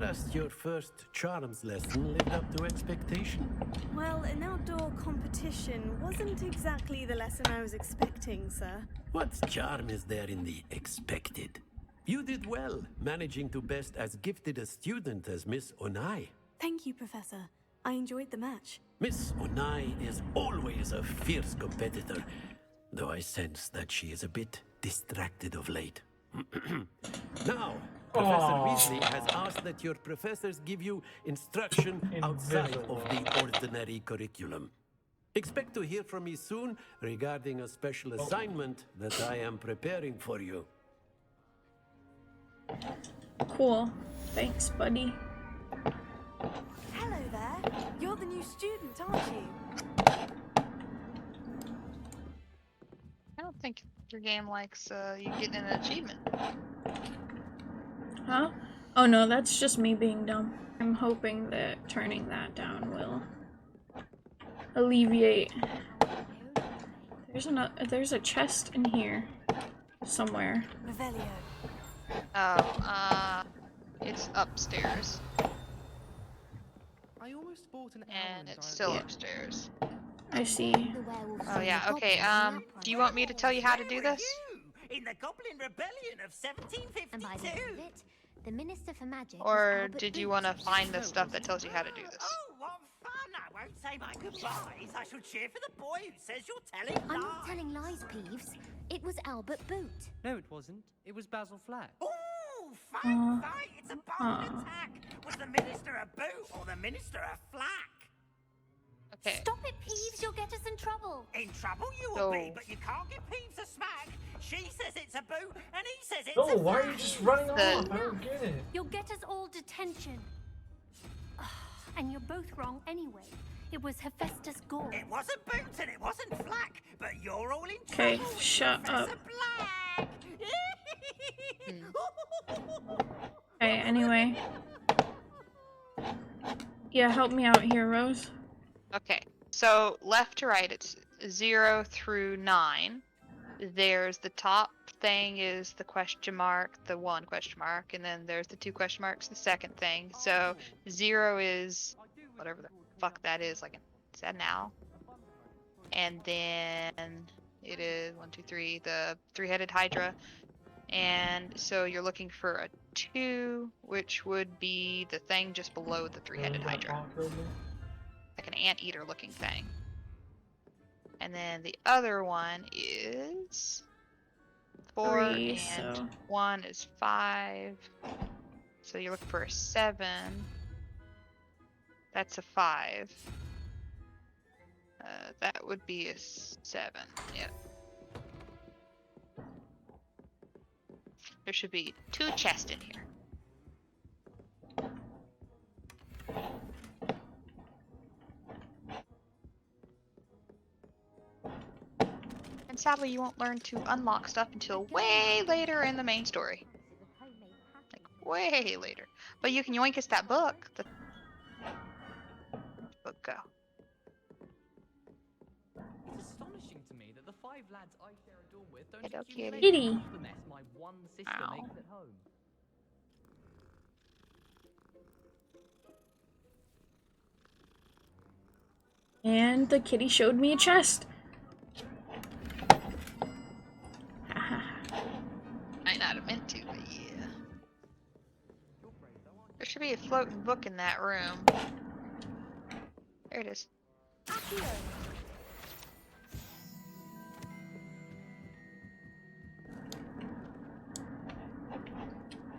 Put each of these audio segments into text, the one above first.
trust your first charms lesson lived up to expectation. Well, an outdoor competition wasn't exactly the lesson I was expecting, sir. What charm is there in the expected? You did well, managing to best as gifted a student as Miss Onai. Thank you, Professor. I enjoyed the match. Miss Onai is always a fierce competitor, though I sense that she is a bit distracted of late. Now, Professor Weasley has asked that your professors give you instruction outside of the ordinary curriculum. Expect to hear from me soon regarding a special assignment that I am preparing for you. Cool. Thanks, buddy. Hello there. You're the new student, aren't you? I don't think your game likes you getting an achievement. Huh? Oh no, that's just me being dumb. I'm hoping that turning that down will alleviate. There's a chest in here somewhere. Revelio. Oh, it's upstairs. I almost bought an And it's still upstairs. I see. Oh yeah, okay, do you want me to tell you how to do this? In the Goblin Rebellion of 1752. And by the end of it, the Minister for Magic Or did you want to find the stuff that tells you how to do this? Oh, what fun! I won't say my goodbyes. I shall cheer for the boy who says you're telling lies. I'm not telling lies, Peeves. It was Albert Boot. No, it wasn't. It was Basil Flack. Ooh, fight! It's a bold attack. Was the Minister a boot or the Minister a flack? Okay. Stop it, Peeves. You'll get us in trouble. In trouble you will So- be, but you can't give Peeves a smack. She says it's a boot, and he says it's No, a why are flack. you just running off? The- I don't get it. You'll get us all detention. And you're both wrong anyway. It was Hephaestus Gore. It wasn't boot and it wasn't flack, but you're all in Okay, trouble. with shut up. Professor Black. Okay, anyway. Yeah, help me out here, Rose. Okay, so left to right, it's 0 through 9. There's the top thing is the question mark, the 1 question mark, and then there's the 2 question marks, the second thing. So 0 is whatever the fuck that is, like, is that now? And then it is 1, 2, 3, the 3-headed Hydra. And so you're looking for a 2, which would be the thing just below the 3-headed Hydra. Like an anteater looking thing. And then the other one is 4 3, and so 1 is 5. So you're looking for a 7. That's a 5. That would be a 7. Yep. There should be 2 chests in here. And sadly, you won't learn to unlock stuff until way later in the main story. Like, way later. But you can yoink us that book. The book go. It's astonishing to me that the 5 lads I share a dorm with don't Hello, accumulate kitty. half the mess my one sister Ow. makes at home. and the kitty showed me a chest. Might not have meant to, but yeah. There should be a floating book in that room. There it is.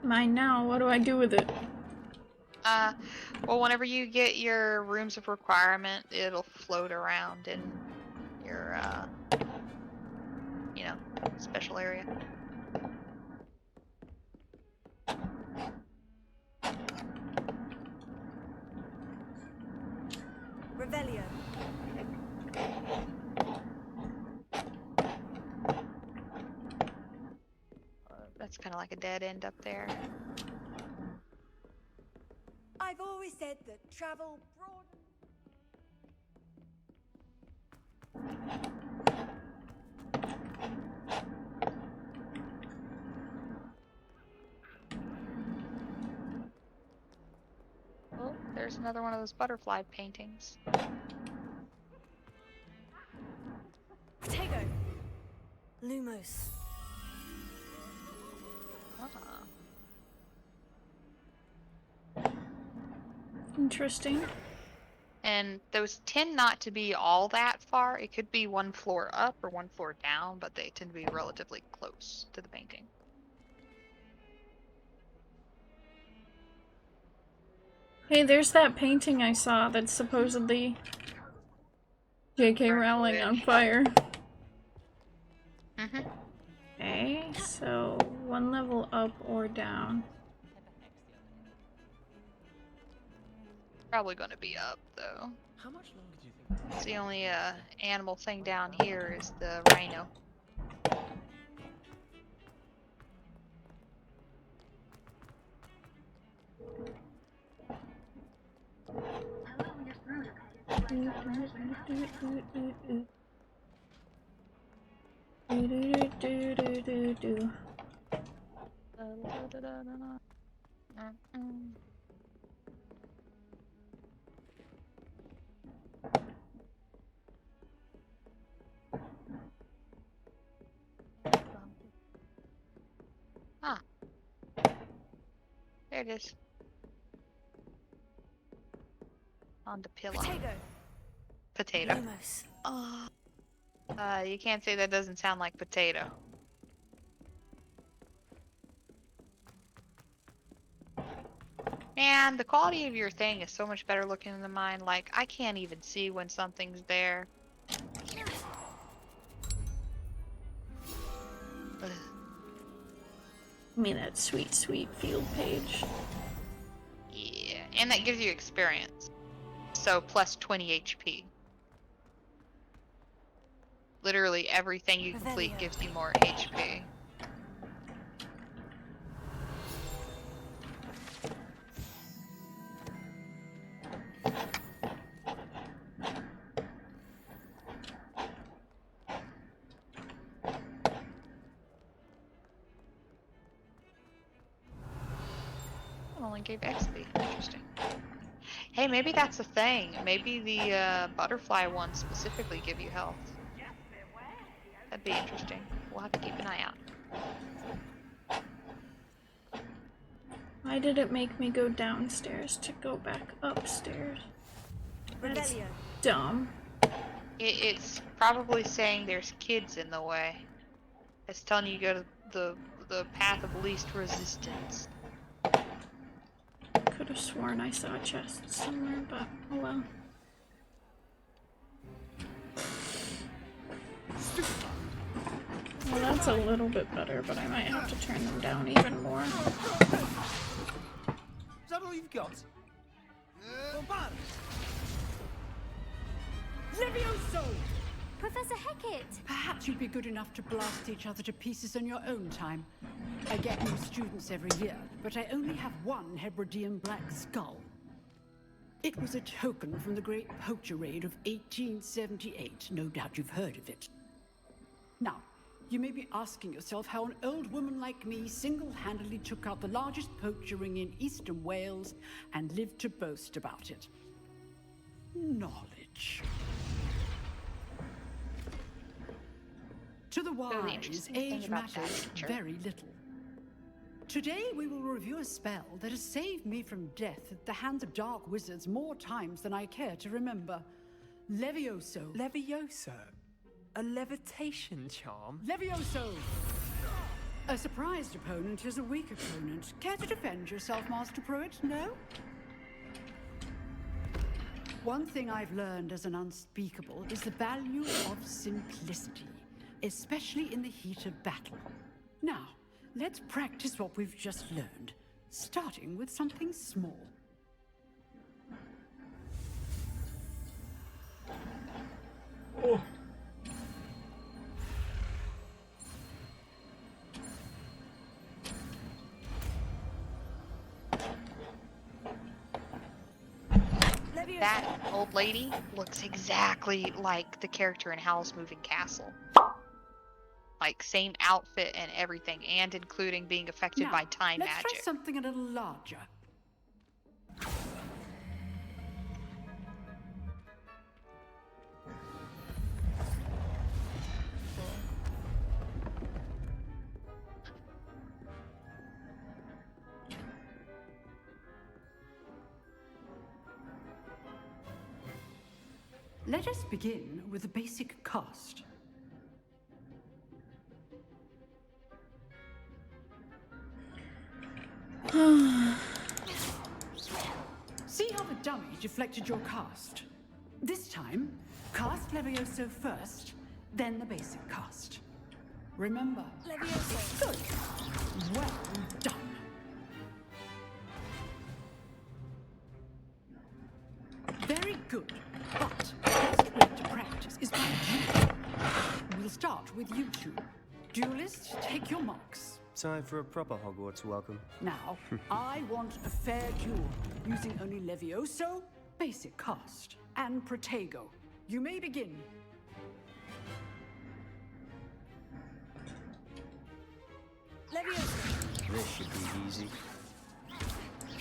Mine now. What do I do with it? Well, whenever you get your rooms of requirement, it'll float around in your, you know, special area. Revelio. That's kind of like a dead end up there. I've always said that travel broad. there's another one of those butterfly paintings. Potato. Lumos. Interesting. And those tend not to be all that far. It could be one floor up or one floor down, but they tend to be relatively close to the painting. Hey, there's that painting I saw that's supposedly J.K. Rowling on fire. Mm-hmm. Okay, so one level up or down. Probably going to be up, though. How much longer do you think? It's the only animal thing down here is the rhino. Ah. There it is. On the pillow. Potato. Potato. Lumos. Oh. You can't say that doesn't sound like potato. Man, the quality of your thing is so much better looking than mine. Like, I can't even see when something's there. Ugh. Give me that sweet, sweet field page. Yeah, and that gives you experience. So plus 20 HP. Literally everything you complete gives you more HP. Only gave XP. Interesting. Hey, maybe that's the thing. Maybe the butterfly ones specifically give you health. That'd be interesting. We'll have to keep an eye out. Why did it make me go downstairs to go back upstairs? That's dumb. It's probably saying there's kids in the way. It's telling you to go to the path of least resistance. Could have sworn I saw a chest somewhere, but oh well. Well, that's a little bit better, but I might have to turn them down even more. Is that all you've got? Levioso! Professor Hecat! Perhaps you'd be good enough to blast each other to pieces in your own time. I get new students every year, but I only have one Hebridean black skull. It was a token from the Great Poacher Raid of 1878. No doubt you've heard of it. Now, you may be asking yourself how an old woman like me single-handedly took out the largest poacher ring in eastern Wales and lived to boast about it. Knowledge. To the wise, age matters very little. Today we will review a spell that has saved me from death at the hands of dark wizards more times than I care to remember. Levioso. Levioso? A levitation charm? Levioso! A surprised opponent is a weak opponent. Care to defend yourself, Master Pruitt? No? One thing I've learned as an unspeakable is the value of simplicity, especially in the heat of battle. Now, let's practice what we've just learned, starting with something small. Oh. That old lady looks exactly like the character in Howl's Moving Castle. Like, same outfit and everything, and including being affected by time let's magic. try something a little larger. Let us begin with the basic cast. See how the dummy deflected your cast? This time, cast Levioso first, then the basic cast. Remember. Levioso. Good. Well done. Very good. But the best way to practice is by duel. We'll start with you two. Duelists, take your marks. Time for a proper Hogwarts welcome. Now, I want a fair duel, using only Levioso, basic cast, and Protego. You may begin. Levioso. This should be easy.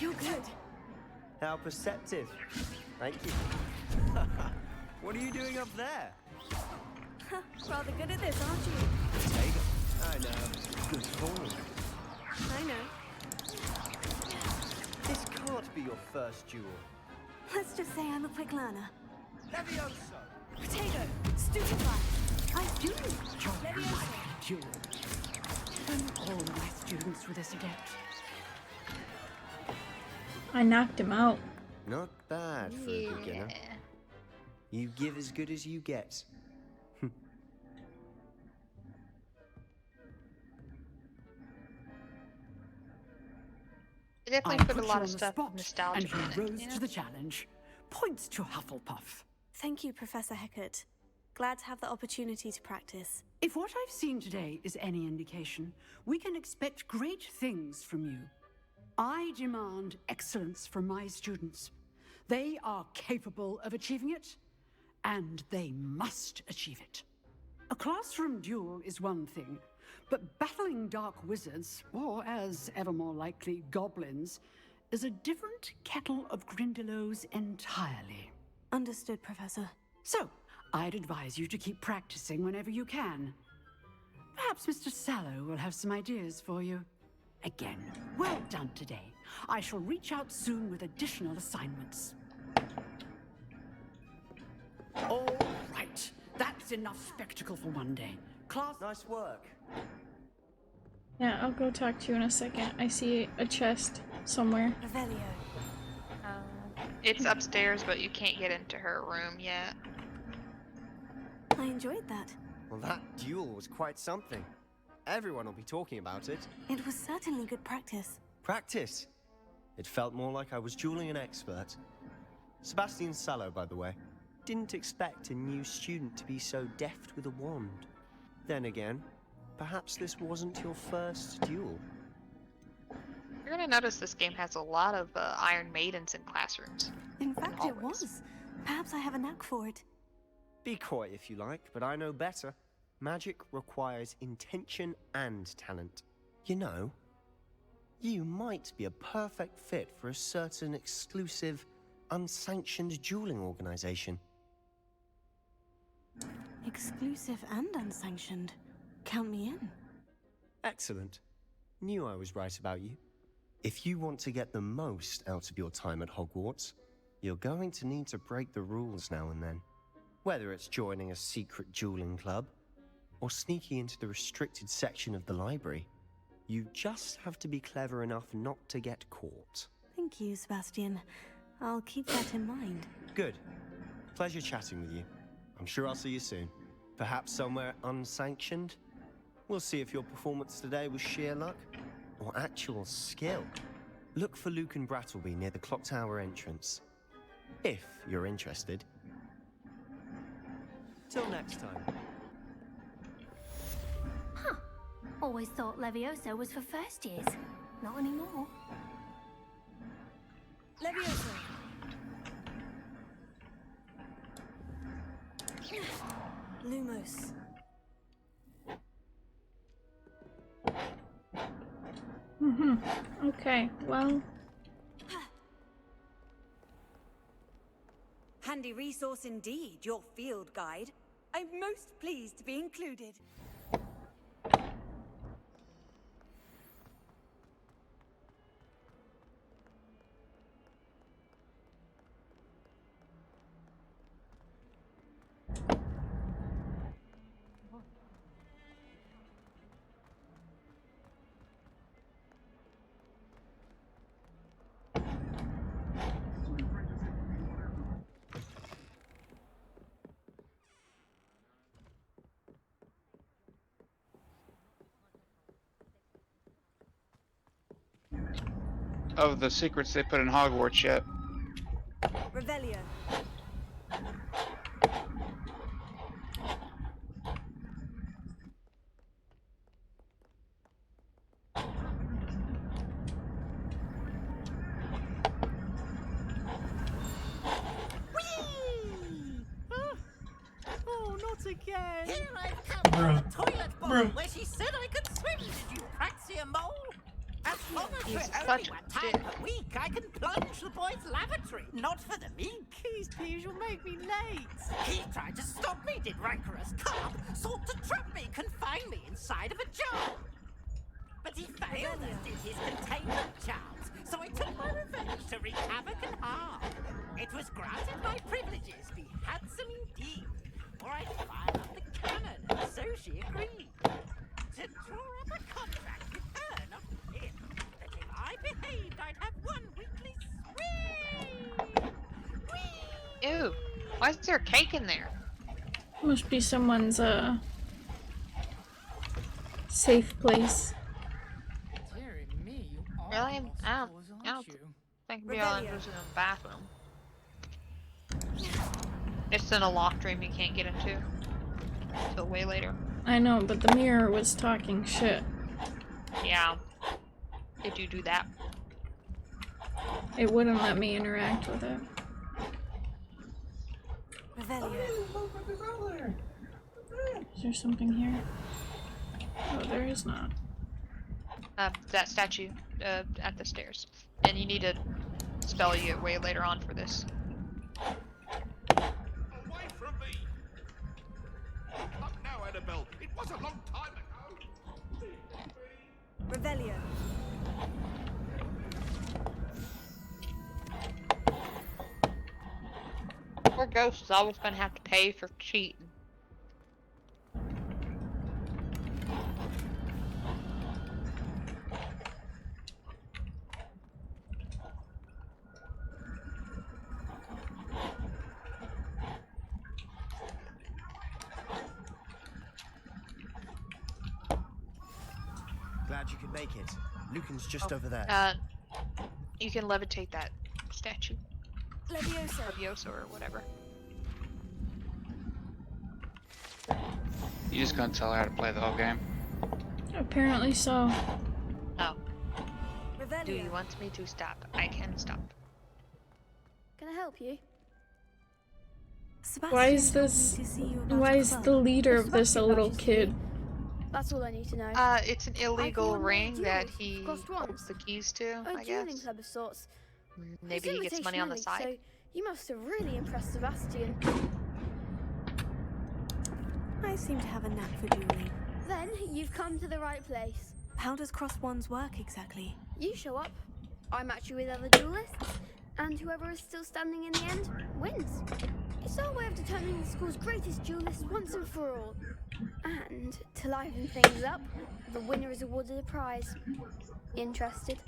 You're good. How perceptive. Thank you. What are you doing up there? Rather good at this, aren't you? Protego. I know. Good form. I know. This can't be your first duel. Let's just say I'm a quick learner. Levioso! Potato, stupefy. I do enjoy Levioso. my duel. And all my students were this adept. I knocked him out. Not bad for a beginner. You give as good as you get. They definitely I put a you lot on of the stuff spot, nostalgia and you in it, rose you to know? the challenge. Points to Hufflepuff. Thank you, Professor Hecat. Glad to have the opportunity to practice. If what I've seen today is any indication, we can expect great things from you. I demand excellence from my students. They are capable of achieving it, and they must achieve it. A classroom duel is one thing, but battling dark wizards, or as ever more likely, goblins, is a different kettle of Grindylows entirely. Understood, Professor. So, I'd advise you to keep practicing whenever you can. Perhaps Mr. Sallow will have some ideas for you. Again, well done today. I shall reach out soon with additional assignments. All right, that's enough spectacle for one day. Class... Nice work. Yeah, I'll go talk to you in a second. I see a chest somewhere. Revelio. It's upstairs, but you can't get into her room yet. I enjoyed that. Well, that duel was quite something. Everyone will be talking about it. It was certainly good practice. Practice. It felt more like I was dueling an expert. Sebastian Sallow, by the way. Didn't expect a new student to be so deft with a wand. Then again, perhaps this wasn't your first duel. You're gonna notice this game has a lot of Iron Maidens in classrooms. In fact, it Always. was. Perhaps I have a knack for it. Be coy if you like, but I know better. Magic requires intention and talent. You know, you might be a perfect fit for a certain exclusive, unsanctioned dueling organization. Exclusive and unsanctioned. Count me in. Excellent. Knew I was right about you. If you want to get the most out of your time at Hogwarts, you're going to need to break the rules now and then. Whether it's joining a secret dueling club, or sneaking into the restricted section of the library, you just have to be clever enough not to get caught. Thank you, Sebastian. I'll keep that in mind. Good. Pleasure chatting with you. I'm sure I'll see you soon. Perhaps somewhere unsanctioned? We'll see if your performance today was sheer luck or actual skill. Look for Luke and Brattleby near the clock tower entrance. If you're interested. Till next time. Huh. Always thought Levioso was for first years. Not anymore. Levioso. Lumos. Okay, well, Handy resource indeed, your field guide. I'm most pleased to be included. of the secrets they put in Hogwarts yet. Revelio. Oh, not again. Here I've come from the toilet bowl where she said I could swim. Did you praxia mole? As long as He's we're such only a one time dick. per week, I can plunge the boys' lavatory. Not for the meek. Keys, please, you'll make me late. He tried to stop me, did rancorous cub. Sought to trap me, confine me inside of a jar. But he failed, as did his containment charms. So I took my revenge to wreak havoc and harm. It was granted my privileges be handsome indeed. Or I'd fire up the cannon, and so she agreed. To draw up a contract with her, not him. That if I behaved, I'd have one weekly swing. Whee! Ew. Why is there cake in there? Must be someone's safe place. Dearie me, you are Really? lost I don't cause, aren't you? think beyond was in the bathroom. It's in a locked room you can't get into. Until way later. I know, but the mirror was talking shit. Yeah. Did you do that? It wouldn't let me interact with it. Revelio. Is there something here? Oh, there is not. That statue at the stairs. And you need to spell you way later on for this. Away from me! Come now, Annabelle. It was a long time ago. Revelio. Poor Ghost is always gonna have to pay for cheating. Glad you could make it. Lucan's just over there. You can levitate that statue. Leviosa. Leviosa or whatever. You just couldn't tell her how to play the whole game. Apparently so. No. Revelio. Do you want me to stop? I can stop. Can I help you? Why is this? Why is the leader of this a little kid? That's all I need to know. It's an illegal ring that he Crossed holds once. the keys to, A I dueling guess. club of sorts. Maybe he gets money on the side. So you must have really impressed Sebastian. I seem to have a knack for dueling. Then you've come to the right place. How does cross wands work exactly? You show up, I match you with other duelists, and whoever is still standing in the end wins. It's our way of determining the school's greatest duelist once and for all. And to liven things up, the winner is awarded a prize. Interested?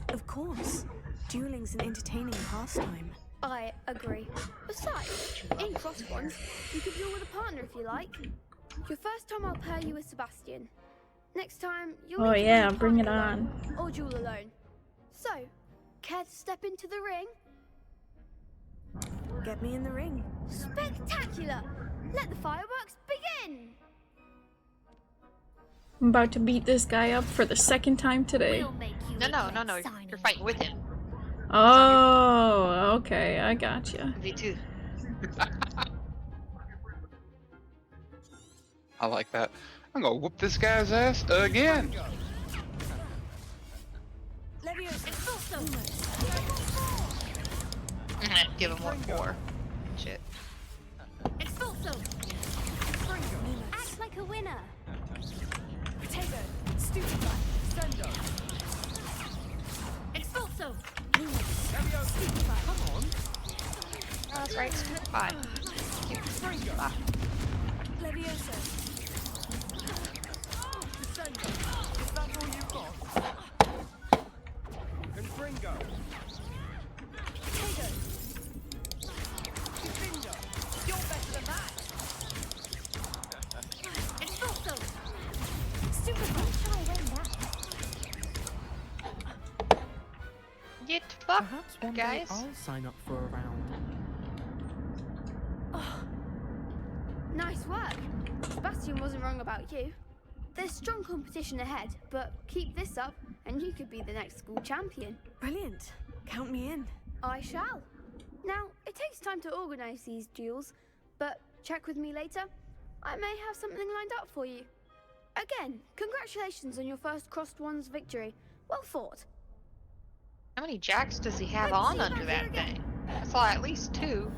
Of course. Dueling's an entertaining pastime. I agree. Besides, in cross ones, you could duel with a partner if you like. Your first time I'll pair you with Sebastian. Next time you'll Oh need to yeah, a bring it partner on. alone, or duel alone. So, care to step into the ring? Get me in the ring. Spectacular! Let the fireworks begin! I'm about to beat this guy up for the second time today. We'll make you No. You're fighting with him. Oh, okay, I gotcha. Me too. I like that. I'm gonna whoop this guy's ass again. Give him 1-4. Shit. Expulso! Act like a winner! Potato. Stupefy. Sendo. Expulso! Stupefy. Come on. Oh, that's right. Bye. Bye. Leviosa. Descendo. Is that all you got? Confringo. Potato. Defender. You're better than that. Expulso! Stupefy. Get fucked, Perhaps one guys. day I'll sign up for a round. Oh, nice work. Sebastian wasn't wrong about you. There's strong competition ahead, but keep this up and you could be the next school champion. Brilliant. Count me in. I shall. Now, it takes time to organise these duels, but check with me later. I may have something lined up for you. Again, congratulations on your first Crossed Ones victory. Well fought. How many jacks does he have Hope to see on you under back here that again. thing? I saw at least 2.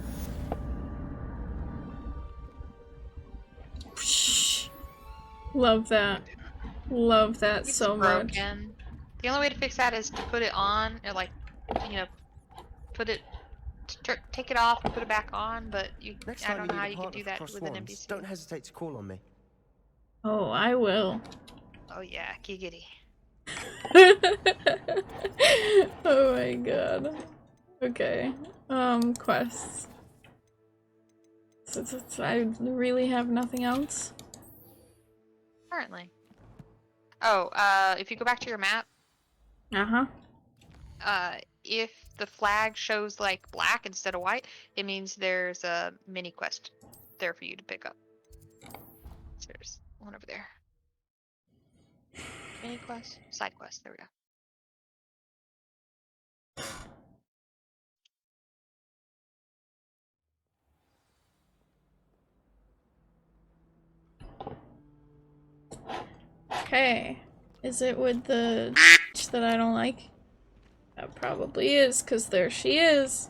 Love that. Love that It's so much. broken. The only way to fix that is to put it on, or like, you know, put it, take it off, put it back on. But Next I time don't you know how need a you can partner do for that Cross with an Wands, NPC. don't hesitate to call on me. Oh, I will. Oh yeah, giggity. Oh my god. Okay. Quests. I really have nothing else. Apparently. Oh, if you go back to your map, Uh-huh. if the flag shows like black instead of white, it means there's a mini quest there for you to pick up. So there's one over there. Mini quest, side quest. There we go. Okay. Is it with the that I don't like? That probably is, because there she is.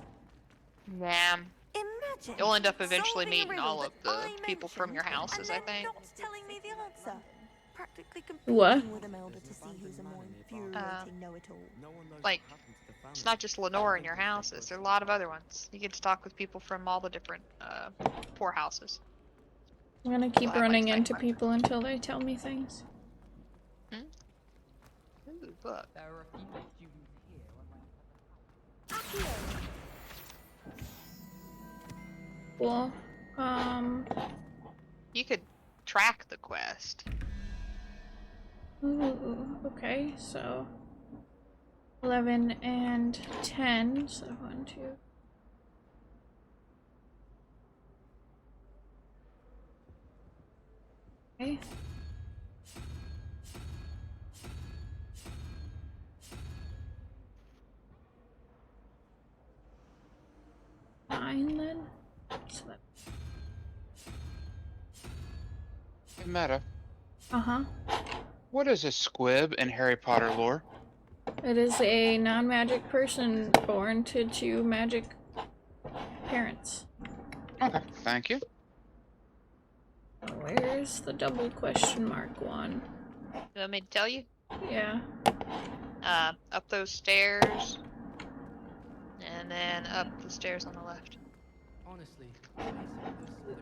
Damn. Imagine You'll end up eventually solving a meeting riddle all of that the I people from your mentioned houses, and I then think. not telling me the answer. Practically What? competing with Imelda to see who's a more infuriating know-it-all. Like, it's not just Lenore in your houses. There are a lot of other ones. You get to talk with people from all the different poor houses. I'm gonna keep Well, I'd like running to into find people until they tell me things. Ooh, book. There are a female student here. Cool. You could track the quest. Ooh, okay, so 11 and 10, so 1, 2. Okay. Nine then. So that... Meta, Uh-huh. what is a squib in Harry Potter lore? It is a non-magic person born to 2 magic parents. Okay, thank you. Where's the double question mark one? You want me to tell you? Yeah. Up those stairs, and then up the stairs on the left. Honestly,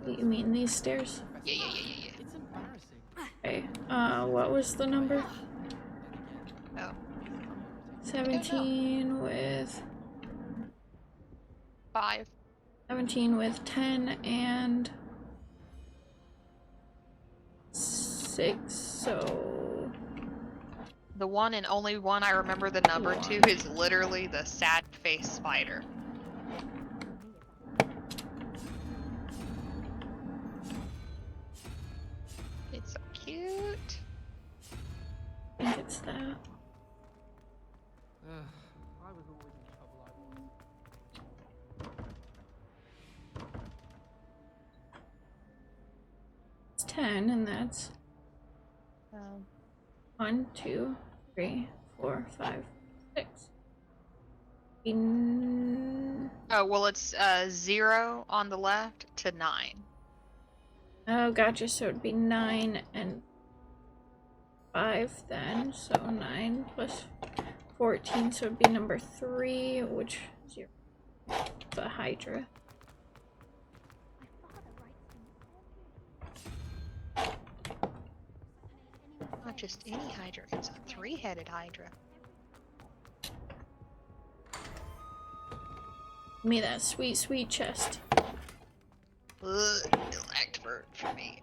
You mean these stairs? Yeah. it's embarrassing. Okay. What was the number? Oh. 17 with... 5. 17 with 10 and... 6, so... The one and only one I remember the number to is literally the sad face spider. It's so cute. I think it's that. I was always in trouble. It's 10, and that's... 1, 2, 3, 4, 5, 6. Oh, well, it's 0 on the left to 9. Oh, gotcha. So it'd be 9 and 5 then. So 9 plus 14. So it'd be number 3, which is the Hydra. Not just any Hydra, it's a 3-headed Hydra. Give me that sweet, sweet chest. Ugh, it lagged for me.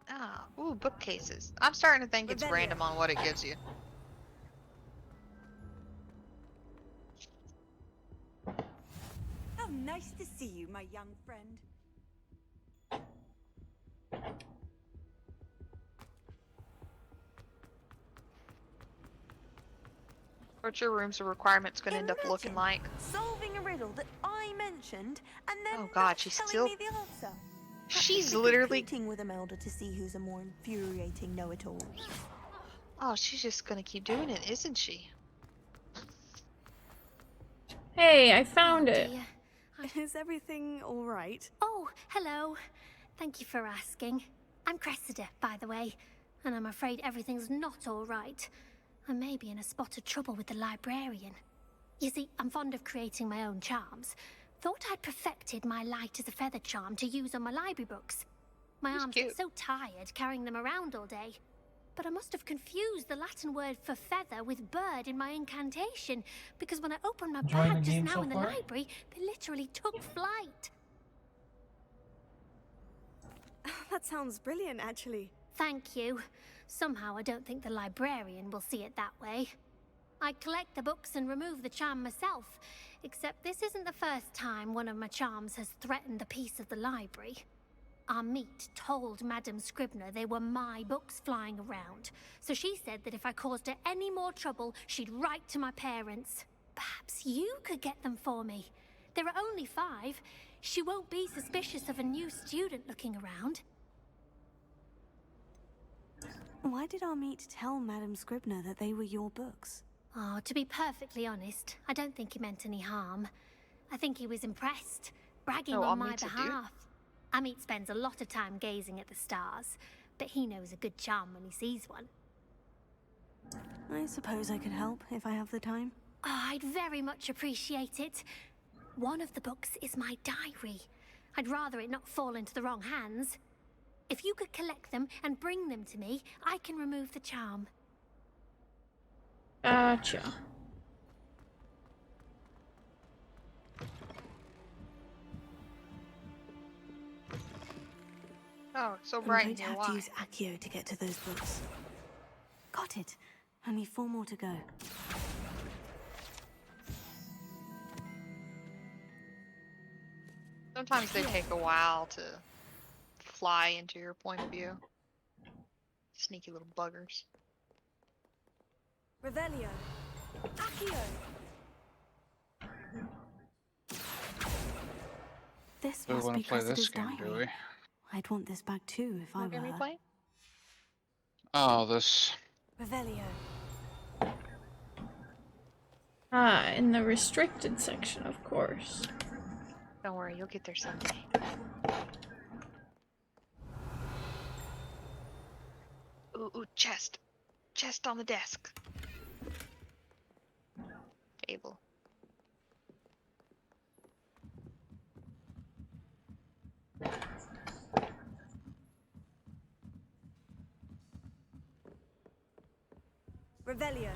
Ah, ooh, bookcases. I'm starting to think it's random on what it gives you. How nice to see you, my young friend. What's your rooms of requirements going to end up looking like? Solving a riddle that I mentioned, and then Oh God, not she's telling still. me the answer. She's Practically literally. competing with Imelda to see who's a more infuriating know-it-all. Oh, she's just gonna keep doing it, isn't she? Hey, I found it. Dear. Is everything all right? Oh, hello. Thank you for asking. I'm Cressida, by the way, and I'm afraid everything's not all right. I may be in a spot of trouble with the librarian. You see, I'm fond of creating my own charms. Thought I'd perfected my light as a feather charm to use on my library books. My arms get so tired carrying them around all day. But I must have confused the Latin word for feather with bird in my incantation, because when I opened my bag just now in the library, they literally took flight. That sounds brilliant, actually. Thank you. Somehow I don't think the librarian will see it that way. I collect the books and remove the charm myself, except this isn't the first time one of my charms has threatened the peace of the library. Our meet told Madame Scribner they were my books flying around, so she said that if I caused her any more trouble, she'd write to my parents. Perhaps you could get them for me. There are only 5. She won't be suspicious of a new student looking around. Why did our meet tell Madame Scribner that they were your books? Oh, to be perfectly honest, I don't think he meant any harm. I think he was impressed, bragging on my behalf. Amit spends a lot of time gazing at the stars, but he knows a good charm when he sees one. I suppose I could help if I have the time. Oh, I'd very much appreciate it. One of the books is my diary. I'd rather it not fall into the wrong hands. If you could collect them and bring them to me, I can remove the charm. Gotcha. Oh, it's so I'm bright going in to here. have Why? to use Accio to get to those books. Got it. Only 4 more to go. Sometimes they take a while to fly into your point of view. Sneaky little buggers. Revelio. Accio. This We must want be to play this Cressida's game, do diary. we? I'd want this back too if I What were game are you her. playing? Oh, this. Revelio. Ah, in the restricted section, of course. Don't worry, you'll get there someday. Ooh, chest. Chest on the desk. Table. Revelio.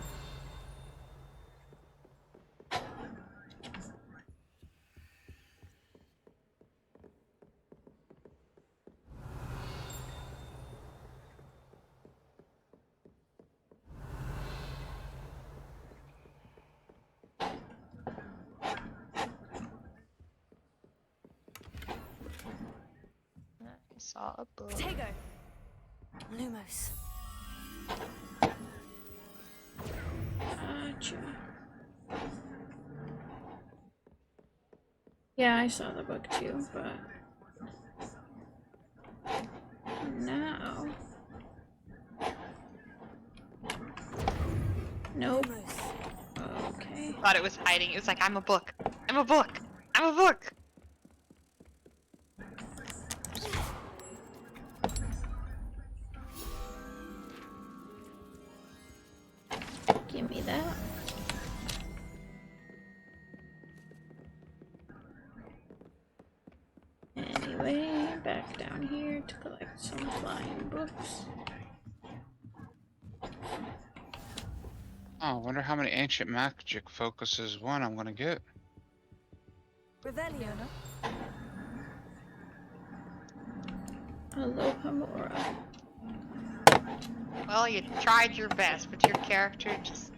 I saw a book. Protego. Lumos. Gotcha. Yeah, I saw the book too, but now. Nope. Okay. Thought it was hiding. It was like, I'm a book. I'm a book. I'm a book. Give me that. Anyway, back down here to collect some flying books. Oh, I wonder how many ancient magic focuses one I'm gonna get. Revelio. Aloha Mora. Well, you tried your best, but your character just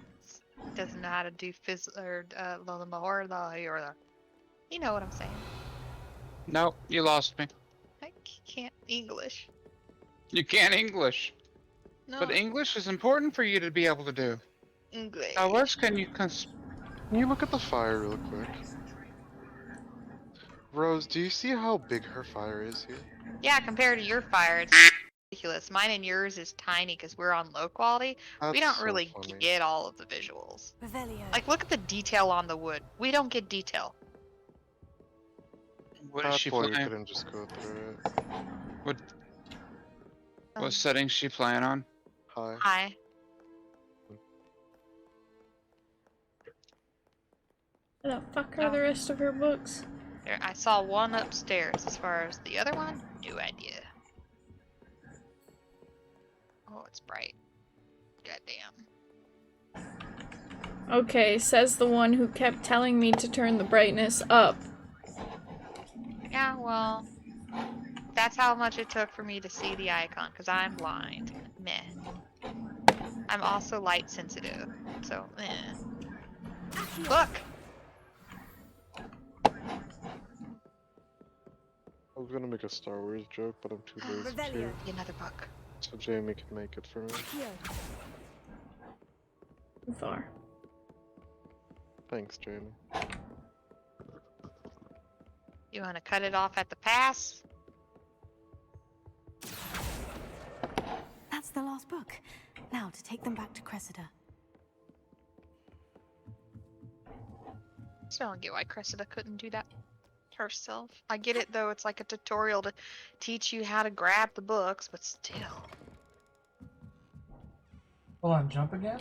doesn't know how to do You know what I'm saying. Nope, you lost me. I can't English. You can't English. No. But English is important for you to be able to do. English. How else can you Can you look at the fire real quick? Rose, do you see how big her fire is here? Yeah, compared to your fire, it's ridiculous. Mine and yours is tiny because we're on low quality. We That's don't so really funny. get all of the visuals. Revelio. Like, look at the detail on the wood. We don't get detail. What is That she boy playing? couldn't just go through it. What settings she playing on? Hi. Hi. Where the fuck are the rest of her books? There, I saw one upstairs. As far as the other one, no idea. Oh, it's bright. Goddamn. Okay, says the one who kept telling me to turn the brightness up. Yeah, well, that's how much it took for me to see the icon, because I'm blind. Meh. I'm also light sensitive, so meh. Look! I was gonna make a Star Wars joke, but I'm too lazy to. Another book. So Jamie can make it for me. Too far. Thanks, Jamie. You want to cut it off at the pass? That's the last book. Now to take them back to Cressida. Still don't get why Cressida couldn't do that herself. I get it though, it's like a tutorial to teach you how to grab the books, but still. Hold on, jump again?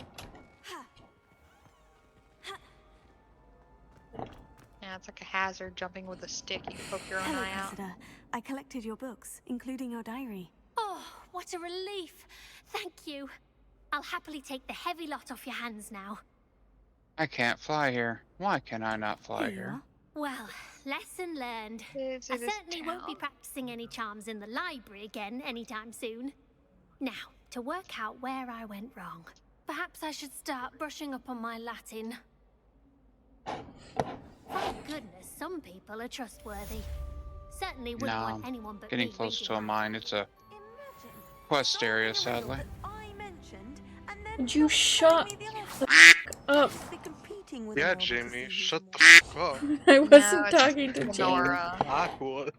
Yeah, it's like a hazard jumping with a stick. You can poke your own Hello, eye out. Cressida. I collected your books, including your diary. Oh, what a relief. Thank you. I'll happily take the heavy lot off your hands now. I can't fly here. Why can I not fly here? Well, lesson learned. I certainly won't be practicing any charms in the library again anytime soon. Now, to work out where I went wrong. Perhaps I should start brushing up on my Latin. Thank goodness some people are trustworthy. Certainly wouldn't No, want anyone but getting me close reading to a my- mine. It's a quest area, sadly. Would you shut the fuck up? Yeah, Jamie, shut the fuck up. I wasn't talking to Jamie. Awkward.